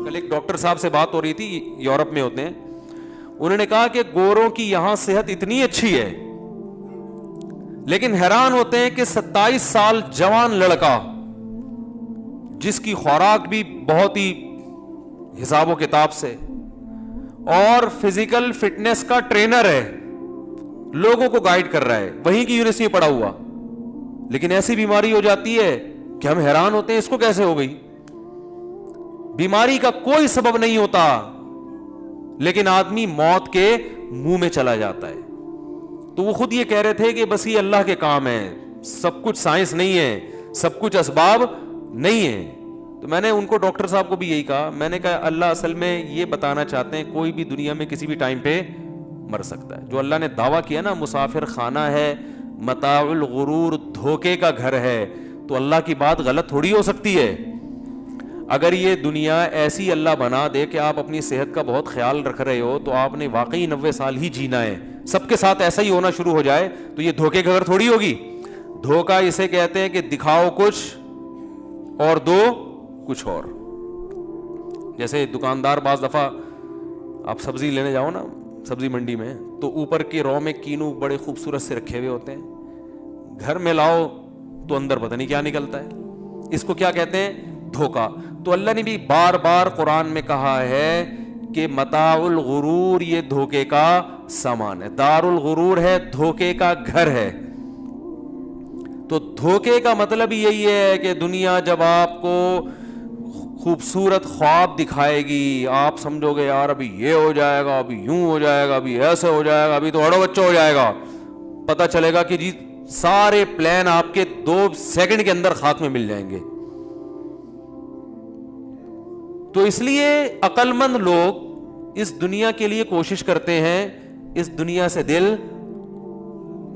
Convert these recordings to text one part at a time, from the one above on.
کل ایک ڈاکٹر صاحب سے بات ہو رہی تھی, یورپ میں ہوتے ہیں, انہوں نے کہا کہ گوروں کی یہاں صحت اتنی اچھی ہے, لیکن حیران ہوتے ہیں کہ 27 سال جوان لڑکا جس کی خوراک بھی بہت ہی حساب و کتاب سے اور فزیکل فٹنس کا ٹرینر ہے, لوگوں کو گائیڈ کر رہا ہے, وہیں کی یونیورسٹی میں پڑھا ہوا, لیکن ایسی بیماری ہو جاتی ہے کہ ہم حیران ہوتے ہیں اس کو کیسے ہو گئی. بیماری کا کوئی سبب نہیں ہوتا, لیکن آدمی موت کے منہ میں چلا جاتا ہے. تو وہ خود یہ کہہ رہے تھے کہ بس یہ اللہ کے کام ہے, سب کچھ سائنس نہیں ہے, سب کچھ اسباب نہیں ہے. تو میں نے ان کو, ڈاکٹر صاحب کو بھی یہی کہا, میں نے کہا اللہ اصل میں یہ بتانا چاہتے ہیں کوئی بھی دنیا میں کسی بھی ٹائم پہ مر سکتا ہے. جو اللہ نے دعویٰ کیا نا مسافر خانہ ہے, متاع الغرور, دھوکے کا گھر ہے, تو اللہ کی بات غلط تھوڑی ہو سکتی ہے. اگر یہ دنیا ایسی اللہ بنا دے کہ آپ اپنی صحت کا بہت خیال رکھ رہے ہو تو آپ نے واقعی 90 سال ہی جینا ہے, سب کے ساتھ ایسا ہی ہونا شروع ہو جائے تو یہ دھوکے کا گھر تھوڑی ہوگی. دھوکا اسے کہتے ہیں کہ دکھاؤ کچھ اور دو کچھ اور. جیسے دکاندار بعض دفعہ آپ سبزی لینے جاؤ نا سبزی منڈی میں, تو اوپر کے رو میں کینو بڑے خوبصورت سے رکھے ہوئے ہوتے ہیں, گھر میں لاؤ تو اندر پتہ نہیں کیا نکلتا ہے. اس کو کیا کہتے ہیں؟ دھوکا. تو اللہ نے بھی بار بار قرآن میں کہا ہے کہ متاع الغرور یہ دھوکے کا سامان ہے, دار الغرور ہے, دھوکے کا گھر ہے. تو دھوکے کا مطلب یہی ہے کہ دنیا جب آپ کو خوبصورت خواب دکھائے گی, آپ سمجھو گے یار ابھی یہ ہو جائے گا, ابھی یوں ہو جائے گا, ابھی ایسے ہو جائے گا, ابھی تو بڑا بچہ ہو جائے گا, پتہ چلے گا کہ جی سارے پلان آپ کے 2 سیکنڈ کے اندر خاک میں مل جائیں گے. تو اس لیے عقل مند لوگ اس دنیا کے لیے کوشش کرتے ہیں, اس دنیا سے دل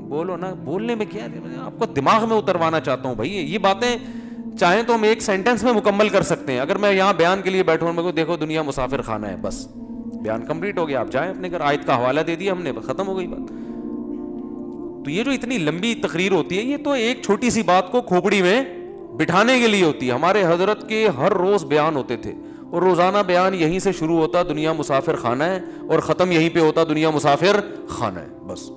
بولو نا, بولنے میں کیا ہے, آپ کو دماغ میں اتروانا چاہتا ہوں بھائی. یہ باتیں چاہیں تو ہم ایک سینٹنس میں مکمل کر سکتے ہیں. اگر میں یہاں بیان کے لیے بیٹھوں میں کو دیکھو دنیا مسافر خانہ ہے, بس بیان کمپلیٹ ہو گیا, آپ جائیں اپنے گھر, آیت کا حوالہ دے دیا ہم نے, ختم ہو گئی بات. تو یہ جو اتنی لمبی تقریر ہوتی ہے یہ تو ایک چھوٹی سی بات کو کھوپڑی میں بٹھانے کے لیے ہوتی ہے. ہمارے حضرت کے ہر روز بیان ہوتے تھے اور روزانہ بیان یہیں سے شروع ہوتا دنیا مسافر خانہ ہے اور ختم یہیں پہ ہوتا دنیا مسافر خانہ ہے, بس.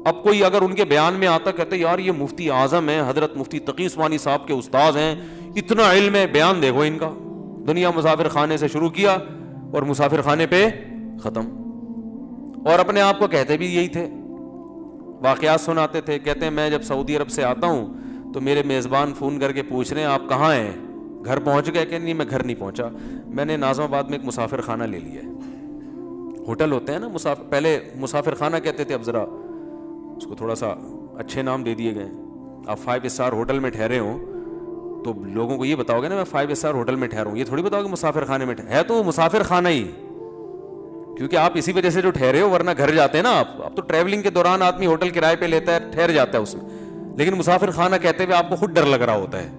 اب کوئی اگر ان کے بیان میں آتا کہتے یار یہ مفتی اعظم ہیں, حضرت مفتی تقی عثمانی صاحب کے استاذ ہیں, اتنا علم ہے, بیان دیکھو ان کا, دنیا مسافر خانے سے شروع کیا اور مسافر خانے پہ ختم. اور اپنے آپ کو کہتے بھی یہی تھے, واقعات سناتے تھے, کہتے ہیں میں جب سعودی عرب سے آتا ہوں تو میرے میزبان فون کر کے پوچھ رہے ہیں آپ کہاں ہیں, گھر پہنچ گئے؟ کہ نہیں میں گھر نہیں پہنچا, میں نے ناظم آباد میں ایک مسافر خانہ لے لیا ہے. ہوٹل ہوتے ہیں نا پہلے مسافر خانہ کہتے تھے, اب ذرا اس کو تھوڑا سا اچھے نام دے دیے گئے. آپ 5 اسٹار ہوٹل میں ٹھہرے ہوں تو لوگوں کو یہ بتاؤ گے نا میں 5 اسٹار ہوٹل میں ٹھہروں, یہ تھوڑی بتاؤ گے مسافر خانے میں ہے تو مسافر خانہ ہی, کیونکہ آپ اسی وجہ سے جو ٹھہرے ہو, ورنہ گھر جاتے ہیں نا آپ. اب تو ٹریولنگ کے دوران آدمی ہوٹل کرائے پہ لیتا ہے, ٹھہر جاتا ہے اس میں, لیکن مسافر خانہ کہتے ہوئے آپ کو خود ڈر لگ رہا ہوتا ہے,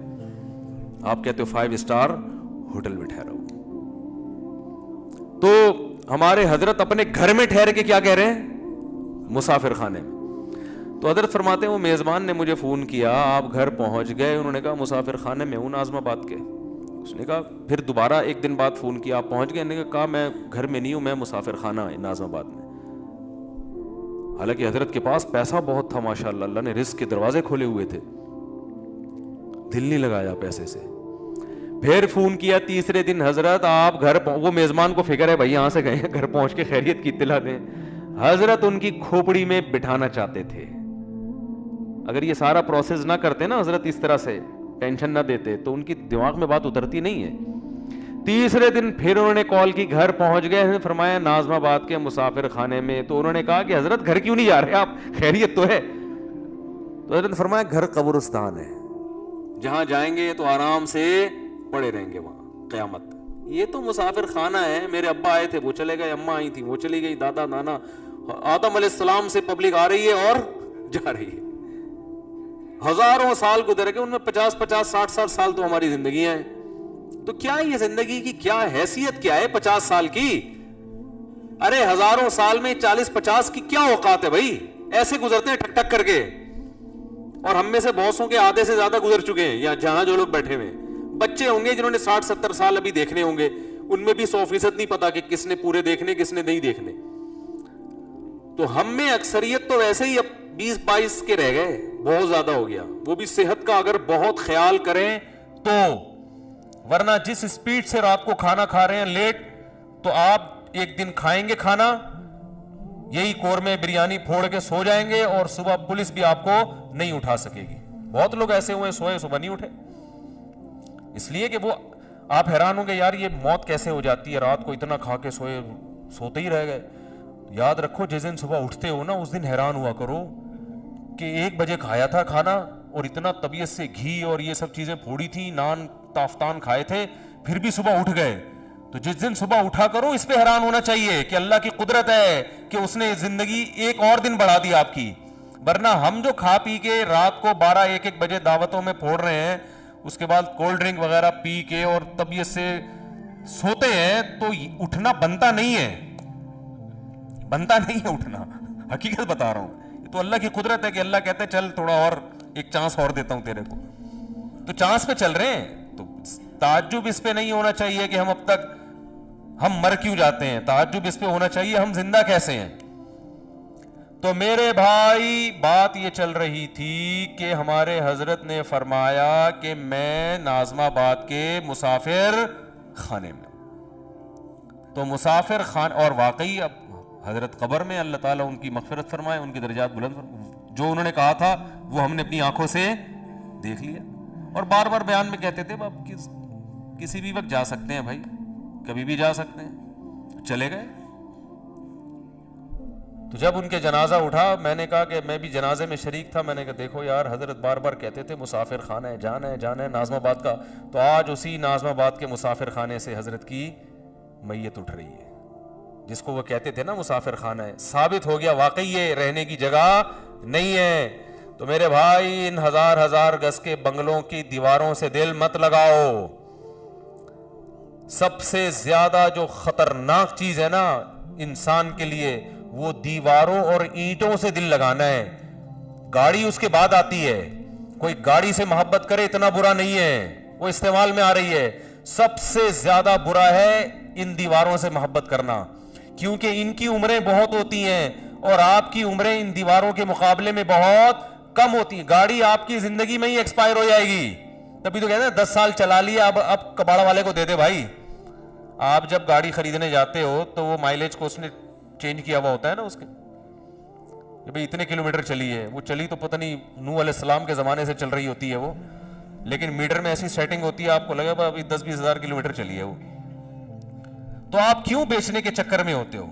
آپ کہتے ہو 5 اسٹار ہوٹل میں ٹھہرا ہو. تو ہمارے حضرت اپنے گھر میں ٹھہر کے کیا کہہ رہے ہیں؟ مسافر خانے میں. تو حضرت فرماتے ہیں وہ میزبان نے مجھے فون کیا, آپ گھر پہنچ گئے؟ انہوں نے کہا مسافر خانے میں ہوں ناظم آباد کے. اس نے کہا پھر دوبارہ ایک دن بعد فون کیا, آپ پہنچ گئے؟ انہوں نے کہا میں گھر میں نہیں ہوں, میں مسافر خانہ ناظم آباد میں. حالانکہ حضرت کے پاس پیسہ بہت تھا ماشاءاللہ, اللہ نے رزق کے دروازے کھولے ہوئے تھے, دل نہیں لگایا پیسے سے. پھر فون کیا تیسرے دن, حضرت آپ گھر, وہ میزبان کو فکر ہے بھائی یہاں سے گئے ہیں, گھر پہنچ کے خیریت کی اطلاع دیں. حضرت ان کی کھوپڑی میں بٹھانا چاہتے تھے. اگر یہ سارا پروسیس نہ کرتے نا حضرت, اس طرح سے ٹینشن نہ دیتے, تو ان کی دماغ میں بات اترتی نہیں ہے. تیسرے دن پھر انہوں نے کال کی, گھر پہنچ گئے, فرمایا ناظم آباد کے مسافر خانے میں. تو انہوں نے کہا کہ حضرت گھر کیوں نہیں جا رہے آپ, خیریت تو ہے؟ تو حضرت نے فرمایا گھر قبرستان ہے, جہاں جائیں گے تو آرام سے پڑے رہیں گے وہاں قیامت. یہ تو مسافر خانہ ہے, میرے ابا آئے تھے وہ چلے گئے, اماں آئی تھی وہ چلی گئی, دادا نانا, آدم علیہ السلام سے پبلک آ رہی ہے اور جا رہی ہے. ہزاروں سال گزر گئے, ان میں 50-50 60-60 سال تو ہماری زندگیاں ہیں. تو کیا یہ زندگی کی کیا حیثیت کیا ہے 50 سال کی؟ ارے ہزاروں سال میں 40-50 کی کیا اوقات ہے بھائی, ایسے گزرتے ہیں ٹک ٹک کر کے. اور ہم میں سے بہتوں کے آدھے سے زیادہ گزر چکے ہیں, یا جہاں جو لوگ بیٹھے ہوئے, بچے ہوں گے جنہوں نے 60-70 سال ابھی دیکھنے ہوں گے, ان میں بھی 100% نہیں پتا کہ کس نے پورے دیکھنے کس نے نہیں دیکھنے. تو ہم میں اکثریت تو ویسے ہی اب 20-22 کے رہ گئے, بہت زیادہ ہو گیا, وہ بھی صحت کا اگر بہت خیال کریں تو. ورنہ جس سپیڈ سے رات کو کھانا کھا رہے ہیں لیٹ, تو آپ ایک دن کھائیں گے کھانا یہی قورمے بریانی پھوڑ کے سو جائیں گے, اور صبح پولیس بھی آپ کو نہیں اٹھا سکے گی. بہت لوگ ایسے ہوئے سوئے صبح نہیں اٹھے, اس لیے کہ وہ, آپ حیران ہوں گے یار یہ موت کیسے ہو جاتی ہے, رات کو اتنا کھا کے سوتے ہی رہ گئے. یاد رکھو جس دن صبح اٹھتے ہو نا, اس دن حیران ہوا کرو کہ 1 بجے کھایا تھا کھانا, اور اتنا طبیعت سے گھی اور یہ سب چیزیں پھوڑی تھی, نان تافتان کھائے تھے, پھر بھی صبح اٹھ گئے. تو جس دن صبح اٹھا کرو اس پہ حیران ہونا چاہیے کہ اللہ کی قدرت ہے کہ اس نے زندگی ایک اور دن بڑھا دی آپ کی. ورنہ ہم جو کھا پی کے رات کو 12-1 بجے دعوتوں میں پھوڑ رہے ہیں, اس کے بعد کولڈ ڈرنک وغیرہ پی کے اور طبیعت سے سوتے ہیں, تو اٹھنا بنتا نہیں ہے, بنتا نہیں ہے اٹھنا, حقیقت بتا رہا ہوں. تو اللہ کی قدرت ہے کہ اللہ کہتے ہیں چل تھوڑا اور ایک چانس اور دیتا ہوں تیرے کو, تو چانس پہ چل رہے ہیں. تو تعجب اس پہ نہیں ہونا چاہیے کہ ہم اب تک ہم مر کیوں جاتے ہیں, تعجب اس پہ ہونا چاہیے ہم زندہ کیسے ہیں. تو میرے بھائی بات یہ چل رہی تھی کہ ہمارے حضرت نے فرمایا کہ میں ناظم آباد کے مسافر خانے میں, تو مسافر خان, اور واقعی اب حضرت قبر میں, اللہ تعالیٰ ان کی مغفرت فرمائے, ان کی درجات بلند فرمائے, جو انہوں نے کہا تھا وہ ہم نے اپنی آنکھوں سے دیکھ لیا. اور بار بار بیان میں کہتے تھے اب کسی بھی وقت جا سکتے ہیں بھائی, کبھی بھی جا سکتے ہیں, چلے گئے. تو جب ان کے جنازہ اٹھا, میں نے کہا کہ میں بھی جنازے میں شریک تھا, میں نے کہا دیکھو یار حضرت بار بار کہتے تھے مسافر خانہ ہے, جانا ہے جانا ہے ناظم آباد کا, تو آج اسی ناظم آباد کے مسافر خانے سے حضرت کی میت اٹھ رہی ہے, جس کو وہ کہتے تھے نا مسافر خانہ ہے. ثابت ہو گیا واقعی یہ رہنے کی جگہ نہیں ہے. تو میرے بھائی ان ہزار گز کے بنگلوں کی دیواروں سے دل مت لگاؤ. سب سے زیادہ جو خطرناک چیز ہے نا انسان کے لیے, وہ دیواروں اور اینٹوں سے دل لگانا ہے. گاڑی اس کے بعد آتی ہے, کوئی گاڑی سے محبت کرے اتنا برا نہیں ہے, وہ استعمال میں آ رہی ہے. سب سے زیادہ برا ہے ان دیواروں سے محبت کرنا, کیونکہ ان کی عمریں بہت ہوتی ہیں اور آپ کی عمریں ان دیواروں کے مقابلے میں بہت کم ہوتی ہیں. گاڑی آپ کی زندگی میں ہی ایکسپائر ہو جائے گی, تبھی تو کہتے ہیں 10 سال چلا لیا, اب کباڑا والے کو دے دے بھائی. آپ جب گاڑی خریدنے جاتے ہو تو وہ مائلیج کو اس نے چینج کیا ہوا ہوتا ہے نا اس کے, کہ بھئی اتنے کلومیٹر چلی ہے, وہ چلی تو پتہ نہیں نوح علیہ السلام کے زمانے سے چل رہی ہوتی ہے وہ, لیکن میٹر میں ایسی سیٹنگ ہوتی ہے آپ کو لگے گا ابھی 10-20 ہزار کلومیٹر چلی ہے وہ. تو آپ کیوں بیچنے کے چکر میں ہوتے ہو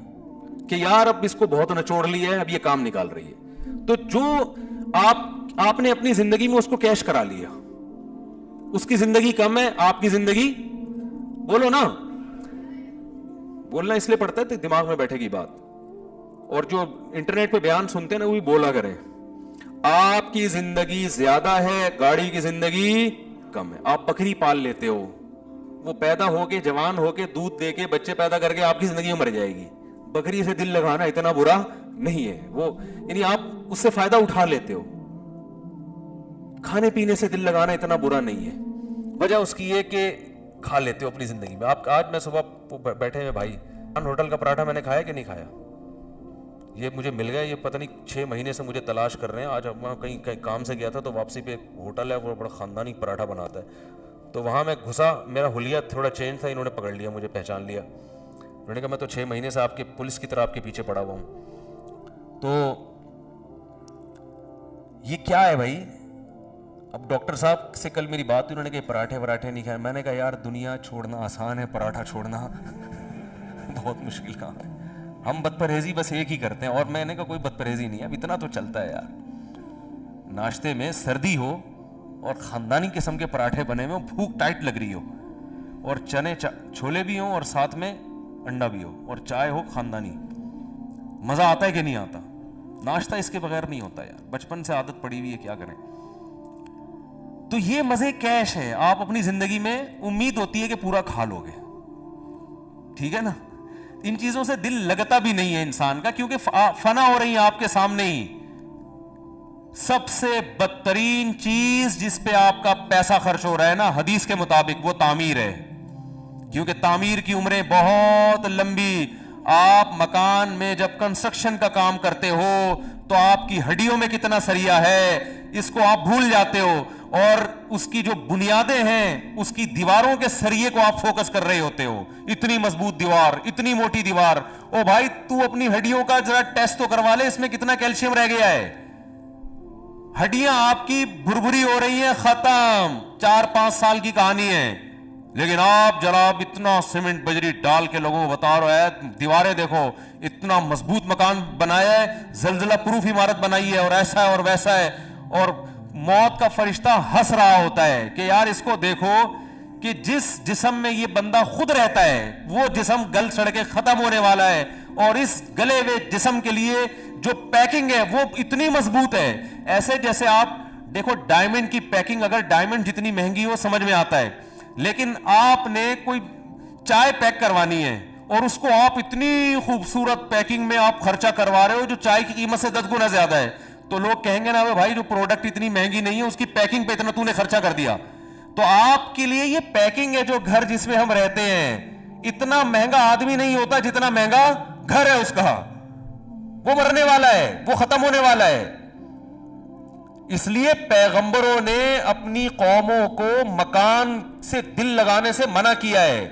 کہ یار اب اس کو بہت نچوڑ لیا ہے, اب یہ کام نکال رہی ہے. تو جو آپ نے اپنی زندگی میں اس کو کیش کرا لیا, اس کی زندگی کم ہے, آپ کی زندگی, بولو نا, بولنا اس لیے پڑتا ہے تو دماغ میں بیٹھے گی بات. اور جو انٹرنیٹ پہ بیان سنتے ہیں نا وہ بھی بولا کریں, آپ کی زندگی زیادہ ہے, گاڑی کی زندگی کم ہے. آپ بکری پال لیتے ہو, وہ پیدا ہو کے جوان ہو کے دودھ دے کے بچے پیدا کر کے آپ کی زندگی میں مر جائے گی. بکری سے دل لگانا اتنا برا نہیں ہے, وہ یعنی آپ اس سے فائدہ اٹھا لیتے ہو. کھانے پینے سے دل لگانا اتنا برا نہیں ہے, وجہ اس کی یہ کہ کھا لیتے ہو اپنی زندگی میں. آپ آج میں صبح بیٹھے ہوئے بھائی, ہوٹل کا پراٹھا میں نے کھایا کہ نہیں کھایا, یہ مجھے مل گیا, یہ پتہ نہیں 6 مہینے سے مجھے تلاش کر رہے ہیں. آج میں کہیں کام سے گیا تھا تو واپسی پہ ایک ہوٹل ہے, وہ بڑا خاندانی پراٹھا بناتا ہے, تو وہاں میں گھسا, میرا حلیہ تھوڑا چینج تھا, انہوں نے پکڑ لیا, مجھے پہچان لیا. انہوں نے کہا میں تو 6 مہینے سے آپ کے پولیس کی طرح آپ کے پیچھے پڑا ہوا ہوں. تو یہ کیا ہے بھائی. اب ڈاکٹر صاحب سے کل میری بات ہوئی, انہوں نے کہا پراٹھے نہیں کھائے. میں نے کہا یار دنیا چھوڑنا آسان ہے, پراٹھا چھوڑنا بہت مشکل کام ہے. ہم بد پرہیزی بس ایک ہی کرتے ہیں, اور میں نے کہا کوئی بد پرہیزی نہیں ہے, اب اتنا تو چلتا ہے یار. ناشتے میں سردی ہو اور خاندانی قسم کے پراٹھے بنے ہوئے, بھوک ٹائٹ لگ رہی ہو, اور چنے چھولے بھی ہوں اور ساتھ میں انڈا بھی ہو, اور چائے ہو خاندانی, مزہ آتا ہے کہ نہیں آتا. ناشتہ اس کے بغیر نہیں ہوتا یار, بچپن سے عادت پڑی ہوئی ہے, کیا کریں. تو یہ مزے کیش ہے, آپ اپنی زندگی میں امید ہوتی ہے کہ پورا کھا لو گے, ٹھیک ہے نا. ان چیزوں سے دل لگتا بھی نہیں ہے انسان کا, کیونکہ فنا ہو رہی ہیں آپ کے سامنے ہی. سب سے بدترین چیز جس پہ آپ کا پیسہ خرچ ہو رہا ہے نا حدیث کے مطابق وہ تعمیر ہے، کیونکہ تعمیر کی عمریں بہت لمبی. آپ مکان میں جب کنسٹرکشن کا کام کرتے ہو تو آپ کی ہڈیوں میں کتنا سریا ہے اس کو آپ بھول جاتے ہو، اور اس کی جو بنیادیں ہیں اس کی دیواروں کے سریے کو آپ فوکس کر رہے ہوتے ہو. اتنی مضبوط دیوار، اتنی موٹی دیوار. او بھائی تو اپنی ہڈیوں کا ذرا ٹیسٹ تو کروا لے، اس میں کتنا کیلشیم رہ گیا ہے. ہڈیاں آپ کی بھربھری ہو رہی ہیں، ختم. 4-5 سال کی کہانی ہے. لیکن آپ جناب اتنا سیمنٹ بجری ڈال کے لوگوں کو بتا رہے ہیں، دیواریں دیکھو، اتنا مضبوط مکان بنایا ہے، زلزلہ پروف عمارت بنائی ہے، اور ایسا ہے اور ویسا ہے. اور موت کا فرشتہ ہنس رہا ہوتا ہے کہ یار اس کو دیکھو کہ جس جسم میں یہ بندہ خود رہتا ہے وہ جسم گل سڑ کے ختم ہونے والا ہے، اور اس گلے ہوئے جسم کے لیے جو پیکنگ ہے وہ اتنی مضبوط ہے. ایسے جیسے آپ دیکھو ڈائمنڈ کی پیکنگ، اگر ڈائمنڈ جتنی مہنگی ہو سمجھ میں آتا ہے، لیکن آپ نے کوئی چائے پیک کروانی ہے اور اس کو آپ اتنی خوبصورت پیکنگ میں آپ خرچہ کروا رہے ہو جو چائے کی قیمت سے 10 گنا زیادہ ہے، تو لوگ کہیں گے نا بھائی جو پروڈکٹ اتنی مہنگی نہیں ہے اس کی پیکنگ پہ اتنا تو نے خرچہ کر دیا. تو آپ کے لیے یہ پیکنگ ہے، جو گھر جس میں ہم رہتے ہیں اتنا مہنگا آدمی نہیں ہوتا جتنا مہنگا گھر ہے اس کا. وہ مرنے والا ہے، وہ ختم ہونے والا ہے. اس لیے پیغمبروں نے اپنی قوموں کو مکان سے دل لگانے سے منع کیا ہے.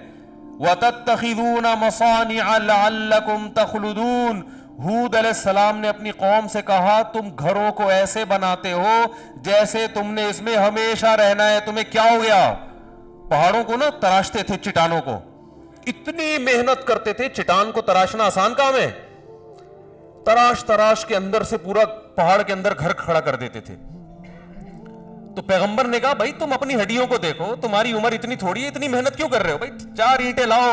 وَتَتَّخِذُونَ مَصَانِعَ لَعَلَّكُمْ تَخْلُدُونَ. ہود علیہ السلام نے اپنی قوم سے کہا تم گھروں کو ایسے بناتے ہو جیسے تم نے اس میں ہمیشہ رہنا ہے. تمہیں کیا ہو گیا؟ پہاڑوں کو نا تراشتے تھے، چٹانوں کو اتنی محنت کرتے تھے. چٹان کو تراشنا آسان کام ہے؟ تراش کے اندر سے پورا پہاڑ کے اندر گھر کھڑا کر دیتے تھے. تو پیغمبر نے کہا بھائی تم اپنی ہڈیوں کو دیکھو، تمہاری عمر اتنی تھوڑی ہے، اتنی محنت کیوں کر رہے ہو؟ بھائی 4 اینٹیں لاؤ،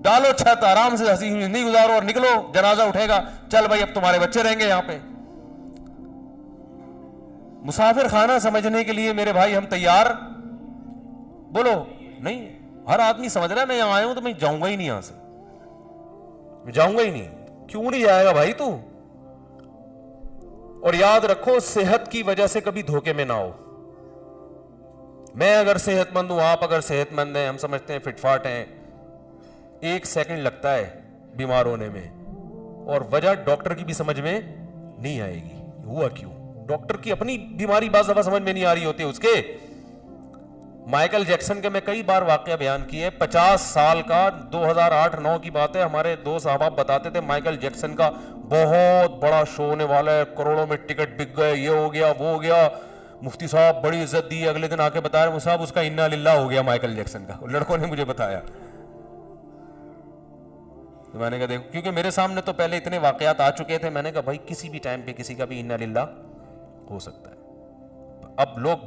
ڈالو چھت، آرام سے ہنسی زندگی گزارو اور نکلو، جنازہ اٹھے گا، چل بھائی اب تمہارے بچے رہیں گے یہاں پہ. مسافر خانہ سمجھنے کے لیے میرے بھائی ہم تیار؟ بولو نہیں. ہر آدمی سمجھ رہا ہے میں یہاں آیا ہوں تو میں جاؤں گا ہی نہیں، یہاں سے میں جاؤں گا ہی نہیں. کیوں نہیں جائے گا بھائی تو؟ اور یاد رکھو صحت کی وجہ سے کبھی دھوکے میں نہ ہو. میں اگر صحت مند ہوں، آپ اگر صحت مند ہیں، ہم سمجھتے ہیں فٹ فاٹ ہیں، 1 سیکنڈ لگتا ہے بیمار ہونے میں، اور وجہ ڈاکٹر کی بھی سمجھ میں نہیں آئے گی. ہوا کیوں؟ ڈاکٹر کی اپنی بیماری بعض دفعہ سمجھ میں نہیں آ رہی ہوتی اس کے. مائیکل جیکسن کے میں کئی بار واقعہ بیان کیے. 50 سال کا 2008-9 کی بات ہے. ہمارے 2 صحابہ بتاتے تھے مائیکل جیکسن کا بہت بڑا شو ہونے والا ہے، کروڑوں میں ٹکٹ بک گئے، یہ ہو گیا وہ ہو گیا. مفتی صاحب بڑی عزت دی. اگلے دن آ کے بتا رہے صاحب اس کا انا للہ ہو گیا مائیکل جیکسن کا. لڑکوں نے مجھے بتایا. تو میں نے کہا دیکھو، کیونکہ میرے سامنے تو پہلے اتنے واقعات آ چکے تھے. میں نے کہا بھائی کسی بھی ٹائم پہ کسی کا بھی انا للہ ہو سکتا ہے. اب لوگ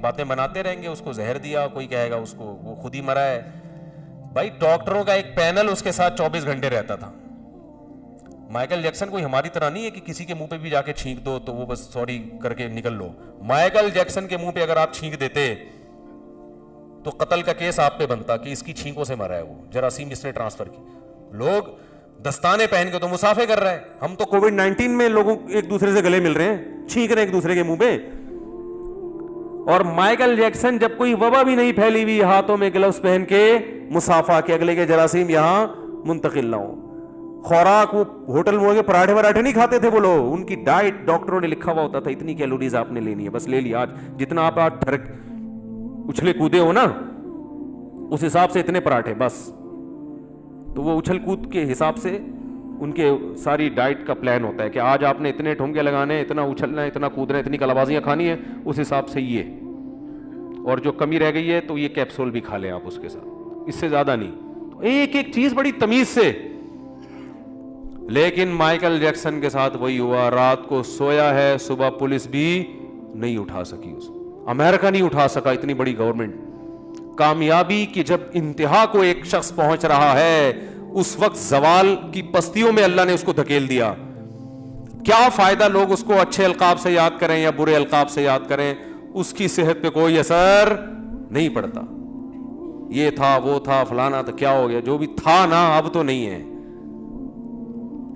باتیں بناتے رہیں گے، اس کو زہر دیا، کوئی کہے گا اس کو وہ خود ہی مرا ہے. بھائی ڈاکٹروں کا ایک پینل اس کے ساتھ 24 گھنٹے رہتا تھا. مائیکل جیکسن کوئی ہماری طرح نہیں ہے کہ کسی کے منہ پہ بھی جا کے چھینک دو تو وہ بس سوری کر کے نکل لو. مائیکل جیکسن کے منہ پہ اگر آپ چھینک دیتے تو قتل کا کیس آپ پہ بنتا کہ اس کی چھینکوں سے مرا ہے، وہ جراثیم اس نے ٹرانسفر کی. لوگ دستانے پہن کے تو مسافے کر رہے ہیں. ہم تو کووڈ-19 میں لوگوں ایک دوسرے سے گلے مل رہے ہیں، چھینک رہے ہیں ایک دوسرے کے منہ پہ. اور مائیکل جیکسن جب کوئی وبا بھی نہیں پھیلی ہوئی، ہاتھوں میں گلوز پہن کے مسافہ کے اگلے کے جراثیم یہاں منتقل نہ ہو. خوراک وہ ہوٹل میں کے پراٹھے نہیں کھاتے تھے وہ لوگ. ان کی ڈائٹ ڈاکٹروں نے لکھا ہوا ہوتا تھا اتنی کیلوریز آپ نے لینی ہے، بس لے لیا. آج جتنا آپ اچھلے کودے ہو نا اس حساب سے اتنے پراٹھے بس. تو وہ اچھل کود کے حساب سے ان کے ساری ڈائٹ کا پلان ہوتا ہے کہ آج آپ نے اتنے ٹھونگے لگانے ہیں، اتنا اچھلنا ہے، اتنا کودنا ہے، اتنی کلابازیاں کھانی ہیں، اس حساب سے یہ. اور جو کمی رہ گئی ہے تو یہ کیپسول بھی کھا لیں آپ اس کے ساتھ، اس سے زیادہ نہیں. تو ایک ایک چیز بڑی تمیز سے. لیکن مائیکل جیکسن کے ساتھ وہی ہوا. رات کو سویا ہے، صبح پولیس بھی نہیں اٹھا سکی، امریکہ نہیں اٹھا سکا، اتنی بڑی گورنمنٹ. کامیابی کی جب انتہا کو ایک شخص پہنچ رہا ہے اس وقت زوال کی پستیوں میں اللہ نے اس کو دھکیل دیا. کیا فائدہ لوگ اس کو اچھے القاب سے یاد کریں یا برے القاب سے یاد کریں، اس کی صحت پہ کوئی اثر نہیں پڑتا. یہ تھا وہ تھا فلانا، تو کیا ہو گیا؟ جو بھی تھا نا اب تو نہیں ہے.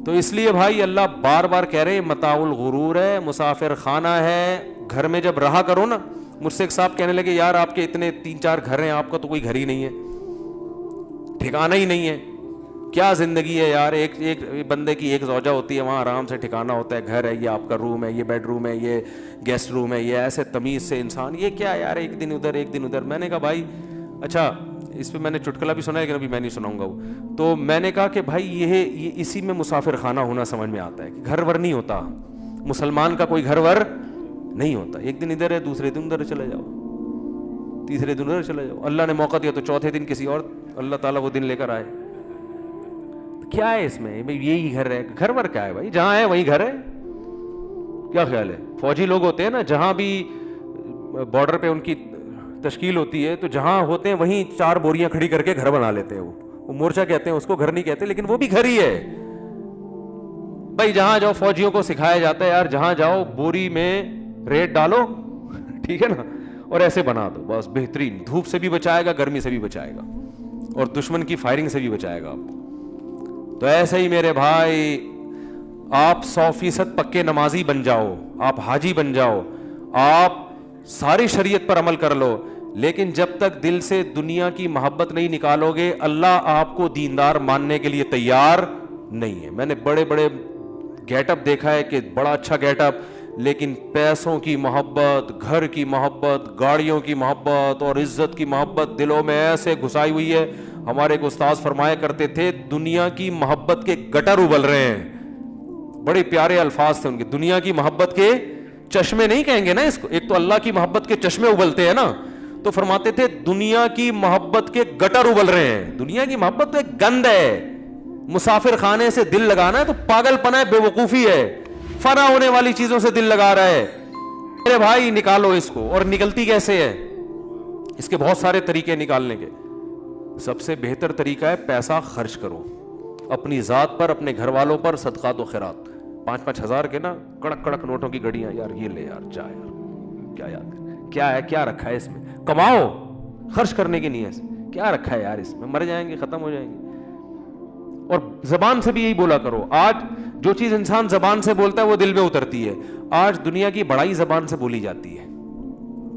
تو اس لیے بھائی اللہ بار بار کہہ رہے ہیں متاع الغرور ہے, مسافر خانہ ہے. گھر میں جب رہا کرو نا, مجھ سے ایک صاحب کہنے لگے یار آپ کے اتنے 3-4 گھر ہیں, آپ کا تو کوئی گھر ہی نہیں ہے, ٹھکانہ ہی نہیں ہے, کیا زندگی ہے یار. ایک بندے کی ایک زوجہ ہوتی ہے, وہاں آرام سے ٹھکانہ ہوتا ہے, گھر ہے, یہ آپ کا روم ہے, یہ بیڈ روم ہے, یہ گیسٹ روم ہے, یہ ایسے تمیز سے انسان, یہ کیا یار ایک دن ادھر ایک دن ادھر. میں نے کہا بھائی اچھا, اس پہ میں نے چٹکلا بھی سنا ہے لیکن ابھی میں نہیں سناؤں گا وہ. تو میں نے کہا کہ بھائی یہ اسی میں مسافر خانہ ہونا سمجھ میں آتا ہے کہ گھر ور نہیں ہوتا, مسلمان کا کوئی گھر ور نہیں ہوتا. ایک دن ادھر ہے, دوسرے دن ادھر چلے جاؤ, تیسرے دن ادھر چلے جاؤ. اللہ نے موقع دیا تو چوتھے دن کسی اور اللہ تعالیٰ وہ دن لے کر آئے. کیا ہے اس میں, یہی گھر ہے, گھر ور کیا ہے بھائی, جہاں ہے وہیں گھر ہے. کیا خیال ہے, فوجی لوگ ہوتے ہیں نا, جہاں بھی بارڈر پہ ان کی تشکیل ہوتی ہے تو جہاں ہوتے ہیں وہیں 4 بوریاں کھڑی کر کے گھر بنا لیتے ہیں. وہ مورچہ کہتے ہیں اس کو, گھر نہیں کہتے, لیکن وہ بھی گھر ہی ہے بھائی. جہاں جاؤ فوجیوں کو سکھایا جاتا ہے یار, جہاں جاؤ بوری میں ریت ڈالو, ٹھیک ہے نا, اور ایسے بنا دو, بس بہترین. دھوپ سے بھی بچائے گا, گرمی سے بھی بچائے گا, اور دشمن کی فائرنگ سے بھی بچائے گا آپ. تو ایسے ہی میرے بھائی آپ 100% پکے نمازی بن جاؤ, آپ حاجی بن جاؤ, آپ ساری شریعت پر عمل کر لو, لیکن جب تک دل سے دنیا کی محبت نہیں نکالو گے اللہ آپ کو دیندار ماننے کے لیے تیار نہیں ہے. میں نے بڑے بڑے گیٹ اپ دیکھا ہے کہ بڑا اچھا گیٹ اپ, لیکن پیسوں کی محبت, گھر کی محبت, گاڑیوں کی محبت اور عزت کی محبت دلوں میں ایسے گھسائی ہوئی ہے. ہمارے ایک استاذ فرمایا کرتے تھے دنیا کی محبت کے گٹر ابل رہے ہیں. بڑے پیارے الفاظ تھے ان کے, دنیا کی محبت کے چشمے نہیں کہیں گے نا اس کو, ایک تو اللہ کی محبت کے چشمے ابلتے ہیں نا, تو فرماتے تھے دنیا کی محبت کے گٹر ابل رہے ہیں. دنیا کی محبت تو ایک گند ہے, مسافر خانے سے دل لگانا ہے تو پاگل پنا ہے, بے وقوفی ہے. فنا ہونے والی چیزوں سے دل لگا رہا ہے. میرے بھائی نکالو اس کو. اور نکلتی کیسے ہے, اس کے بہت سارے طریقے نکالنے کے. سب سے بہتر طریقہ ہے پیسہ خرچ کرو اپنی ذات پر, اپنے گھر والوں پر, صدقات و خیرات. 5-5 ہزار کے نا کڑک کڑک نوٹوں کی گڑیاں, یار یہ لے یار, جا یار, کیا یاد کیا ہے, کیا رکھا ہے اس میں, کماؤ, خرچ کرنے کی نیت, کیا رکھا ہے یار اس میں, مر جائیں گے, ختم ہو جائیں گے. اور زبان سے بھی یہی بولا کرو. آج جو چیز انسان زبان سے بولتا ہے وہ دل میں اترتی ہے. آج دنیا کی بڑائی زبان سے بولی جاتی ہے.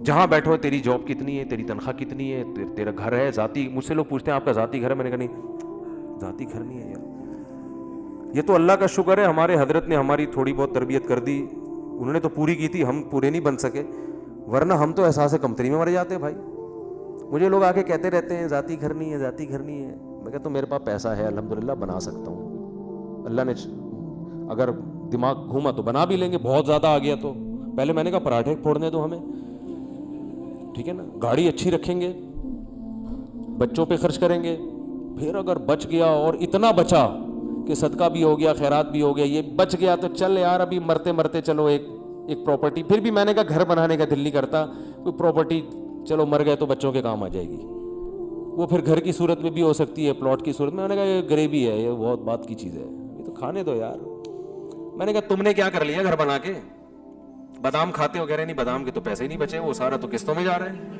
جہاں بیٹھو تیری جاب کتنی ہے, تیری تنخواہ کتنی ہے, تیرا گھر ہے ذاتی. مجھ سے لوگ پوچھتے ہیں آپ کا ذاتی گھر ہے, میں نے کہا نہیں ذاتی گھر نہیں ہے یار. یہ تو اللہ کا شکر ہے ہمارے حضرت نے ہماری تھوڑی بہت تربیت کر دی, انہوں نے تو پوری کی تھی, ہم پورے نہیں بن سکے, ورنہ ہم تو احساس کمتری میں مر جاتے بھائی. مجھے لوگ آ کے کہتے رہتے ہیں ذاتی گھر نہیں ہے, ذاتی گھر نہیں ہے. میں کہتا ہوں میرے پاس پیسہ ہے الحمدللہ, بنا سکتا ہوں, اللہ نے اگر دماغ گھوما تو بنا بھی لیں گے. بہت زیادہ آ گیا تو پہلے میں نے کہا پراٹھے پھوڑنے دو ہمیں, ٹھیک ہے نا, گاڑی اچھی رکھیں گے, بچوں پہ خرچ کریں گے. پھر اگر بچ گیا اور اتنا بچا کہ صدقہ بھی ہو گیا, خیرات بھی ہو گیا, یہ بچ گیا تو چل یار ابھی مرتے مرتے چلو ایک پراپرٹی. پھر بھی میں نے کہا گھر بنانے کا دل نہیں کرتا, کوئی پراپرٹی چلو مر گئے تو بچوں کے کام آ جائے گی. وہ پھر گھر کی صورت میں بھی ہو سکتی ہے, پلاٹ کی صورت میں. میں نے کہا یہ غریبی ہے, یہ بہت بات کی چیز ہے, یہ تو کھانے دو یار. میں نے کہا تم نے کیا کر لیا گھر بنا کے, بادام کھاتے ہو, کہہ رہے نہیں بادام کے تو پیسے ہی نہیں بچے, وہ سارا تو قسطوں میں جا رہا ہے.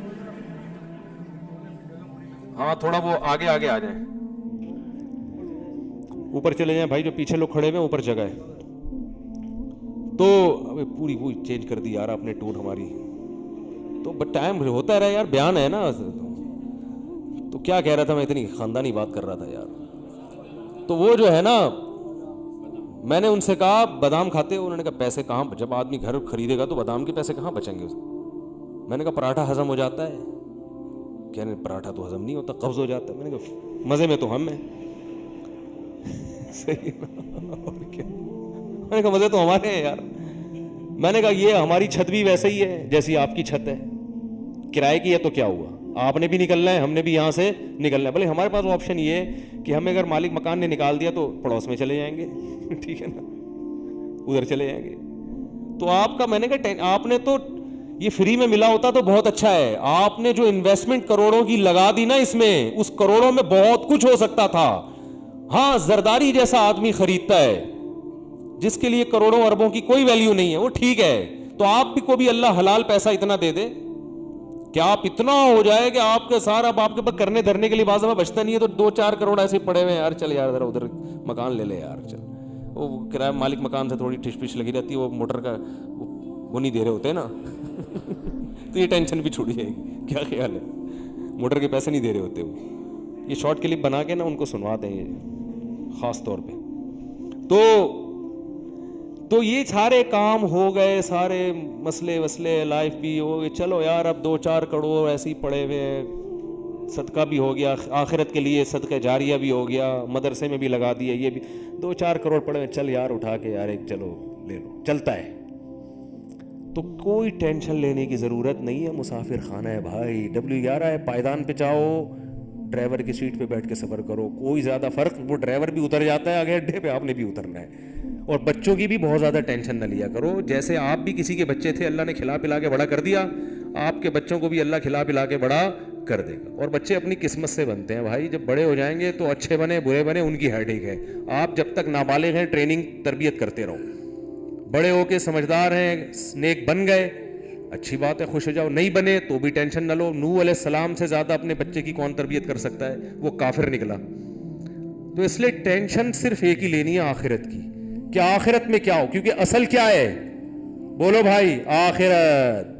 ہاں تھوڑا وہ آگے آگے آ جائیں, اوپر چلے جائیں بھائی, جو پیچھے لوگ کھڑے ہوئے اوپر جگہ ہے. تو پوری وہ چینج کر دی یار آپ نے ٹون ہماری, تو ٹائم ہوتا رہا یار, بیان ہے نا. تو کیا کہہ رہا تھا میں, اتنی خاندانی بات کر رہا تھا یار. تو وہ جو ہے نا, میں نے ان سے کہا بادام کھاتے ہو, انہوں نے کہا پیسے کہاں, جب آدمی گھر خریدے گا تو بادام کے پیسے کہاں بچیں گے اس. میں نے کہا پراٹھا ہضم ہو جاتا ہے, کہہ رہے پراٹھا تو ہضم نہیں ہوتا, قبض ہو جاتا ہے. میں نے کہا مزے میں تو ہم ہیں, صحیح اور کیا. میں نے کہا مزے تو ہمارے ہیں یار. میں نے کہا یہ ہماری چھت بھی ویسے ہی ہے جیسی آپ کی چھت ہے, کرائے کی ہے تو کیا ہوا, آپ نے بھی نکلنا ہے, ہم نے بھی یہاں سے نکلنا ہے. بھلے ہمارے پاس آپشن یہ ہے کہ ہمیں اگر مالک مکان نے نکال دیا تو پڑوس میں چلے جائیں گے, ٹھیک ہے نا, ادھر چلے جائیں گے. تو آپ کا, میں نے کہا آپ نے تو یہ فری میں ملا ہوتا تو بہت اچھا ہے, آپ نے جو انویسٹمنٹ کروڑوں کی لگا دی نا اس میں, اس کروڑوں میں بہت کچھ ہو سکتا تھا. ہاں زرداری جیسا آدمی خریدتا ہے جس کے لیے کروڑوں اربوں کی کوئی ویلیو نہیں ہے, وہ ٹھیک ہے. تو آپ بھی کو بھی اللہ حلال پیسہ اتنا دے دے کہ آپ اتنا ہو جائے کہ آپ کے سارا آپ کے پاس کرنے دھرنے کے لیے بعض دفعہ بچتا نہیں ہے, تو 2-4 کروڑ ایسے پڑے ہوئے ہیں, یار چل یار ذرا ادھر مکان لے لے یار, چل وہ کرایہ مالک مکان سے تھوڑی ٹھش پش لگی رہتی ہے, وہ موٹر کا وہ نہیں دے رہے ہوتے نا تو یہ ٹینشن بھی چھوڑ جائے گی. کیا خیال ہے؟ موٹر کے پیسے نہیں دے رہے ہوتے وہ. یہ شارٹ کلپ بنا کے نا ان کو سنوا دیں یہ خاص طور پہ. تو یہ سارے کام ہو گئے, سارے مسئلے وسلے لائف بھی ہو گئے. چلو یار اب 2-4 کروڑ ایسے ہی پڑے ہوئے ہیں, صدقہ بھی ہو گیا, آخرت کے لیے صدقہ جاریہ بھی ہو گیا, مدرسے میں بھی لگا دیا, یہ بھی 2-4 کروڑ پڑے ہوئے, چل یار اٹھا کے یار ایک چلو لے لو, چلتا ہے. تو کوئی ٹینشن لینے کی ضرورت نہیں ہے. مسافر خانہ ہے بھائی, W11 ہے, پائیدان پہ جاؤ, ڈرائیور کی سیٹ پہ بیٹھ کے سفر کرو, کوئی زیادہ فرق, وہ ڈرائیور بھی اتر جاتا ہے آگے اڈے پہ, آپ نے بھی اترنا ہے. اور بچوں کی بھی بہت زیادہ ٹینشن نہ لیا کرو. جیسے آپ بھی کسی کے بچے تھے, اللہ نے کھلا پلا کے بڑا کر دیا, آپ کے بچوں کو بھی اللہ کھلا پلا کے بڑا کر دے گا. اور بچے اپنی قسمت سے بنتے ہیں بھائی, جب بڑے ہو جائیں گے تو اچھے بنے برے بنے ان کی ہیڈیک ہے. آپ جب تک نابالغ ہیں ٹریننگ تربیت کرتے رہو, بڑے ہو کے سمجھدار ہیں, نیک بن گئے اچھی بات ہے, خوش ہو جاؤ. نہیں بنے تو بھی ٹینشن نہ لو. نوح علیہ السلام سے زیادہ اپنے بچے کی کون تربیت کر سکتا ہے, وہ کافر نکلا. تو اس لیے ٹینشن صرف ایک ہی لینی ہے آخرت کی, کہ آخرت میں کیا ہو, کیونکہ اصل کیا ہے, بولو بھائی, آخرت.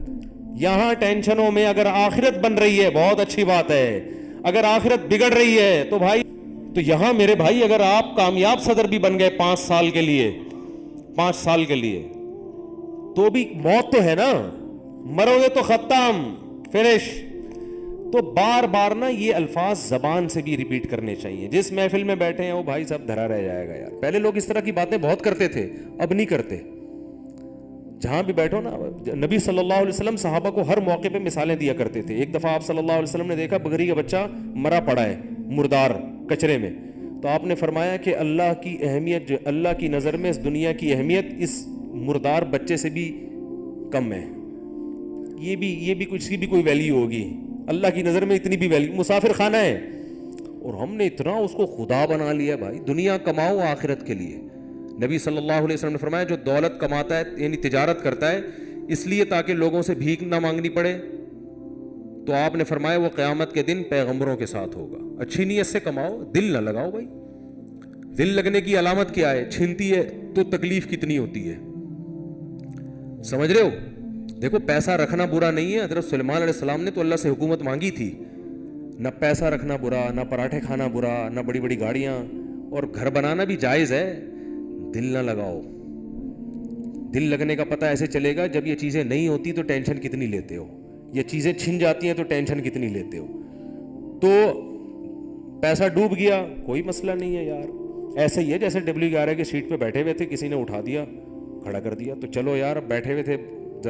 یہاں ٹینشنوں میں اگر آخرت بن رہی ہے بہت اچھی بات ہے, اگر آخرت بگڑ رہی ہے تو بھائی, تو یہاں میرے بھائی اگر آپ کامیاب صدر بھی بن گئے 5 سال کے لیے, 5 سال کے لیے, تو بھی موت تو ہے نا, مرو گے تو ختم, فنش. تو بار بار نا یہ الفاظ زبان سے بھی ریپیٹ کرنے چاہیے. جس محفل میں بیٹھے ہیں وہ بھائی سب دھرا رہ جائے گا یار. پہلے لوگ اس طرح کی باتیں بہت کرتے تھے, اب نہیں کرتے. جہاں بھی بیٹھو نا, نبی صلی اللہ علیہ وسلم صحابہ کو ہر موقع پہ مثالیں دیا کرتے تھے. ایک دفعہ آپ صلی اللہ علیہ وسلم نے دیکھا بکری کا بچہ مرا پڑا ہے مردار کچرے میں, تو آپ نے فرمایا کہ اللہ کی اہمیت, جو اللہ کی نظر میں اس دنیا کی اہمیت اس مردار بچے سے بھی کم ہے. یہ بھی کچھ کی بھی کوئی ویلیو ہوگی, اللہ کی نظر میں اتنی بھی ویلیو. مسافر خانہ ہے اور ہم نے اتنا اس کو خدا بنا لیا بھائی. دنیا کماؤ آخرت کے لیے. نبی صلی اللہ علیہ وسلم نے فرمایا جو دولت کماتا ہے یعنی تجارت کرتا ہے اس لیے تاکہ لوگوں سے بھیک نہ مانگنی پڑے, تو آپ نے فرمایا وہ قیامت کے دن پیغمبروں کے ساتھ ہوگا. اچھی نیت سے کماؤ, دل نہ لگاؤ بھائی. دل لگنے کی علامت کیا ہے, چھینتی ہے تو تکلیف کتنی ہوتی ہے, سمجھ رہے ہو. دیکھو پیسہ رکھنا برا نہیں ہے. حضرت سلیمان علیہ السلام نے تو اللہ سے حکومت مانگی تھی. نہ پیسہ رکھنا برا, نہ پراٹھے کھانا برا, نہ بڑی بڑی گاڑیاں, اور گھر بنانا بھی جائز ہے. دل نہ لگاؤ. دل لگنے کا پتہ ایسے چلے گا جب یہ چیزیں نہیں ہوتی تو ٹینشن کتنی لیتے ہو, یہ چیزیں چھن جاتی ہیں تو ٹینشن کتنی لیتے ہو. تو پیسہ ڈوب گیا کوئی مسئلہ نہیں ہے یار. ایسے ہی ہے جیسے W11 کی سیٹ پہ بیٹھے ہوئے تھے, کسی نے اٹھا دیا کھڑا کر دیا, تو چلو یار بیٹھے ہوئے تھے,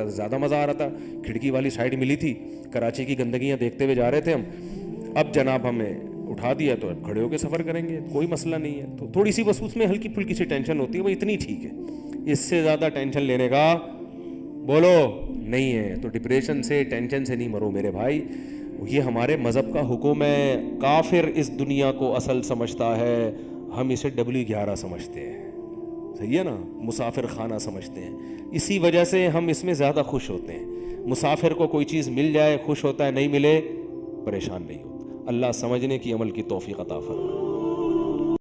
زیادہ مزہ آ رہا تھا, کھڑکی والی سائڈ ملی تھی, کراچی کی گندگیاں دیکھتے ہوئے جا رہے تھے ہم. اب جناب ہمیں اٹھا دیا تو اب کھڑے ہو کے سفر کریں گے, کوئی مسئلہ نہیں ہے. تو تھوڑی سی بس اس میں ہلکی پھلکی سی ٹینشن ہوتی ہے, وہ اتنی ٹھیک ہے. اس سے زیادہ ٹینشن لینے کا بولو نہیں ہے. تو ڈپریشن سے ٹینشن سے نہیں مرو میرے بھائی. یہ ہمارے مذہب کا حکم ہے. کافر اس دنیا کو اصل سمجھتا ہے, ہم اسے W11 سمجھتے ہیں, صحیح ہے نا, مسافر خانہ سمجھتے ہیں. اسی وجہ سے ہم اس میں زیادہ خوش ہوتے ہیں. مسافر کو کوئی چیز مل جائے خوش ہوتا ہے, نہیں ملے پریشان نہیں ہوتا. اللہ سمجھنے کی عمل کی توفیق عطا فرمائے.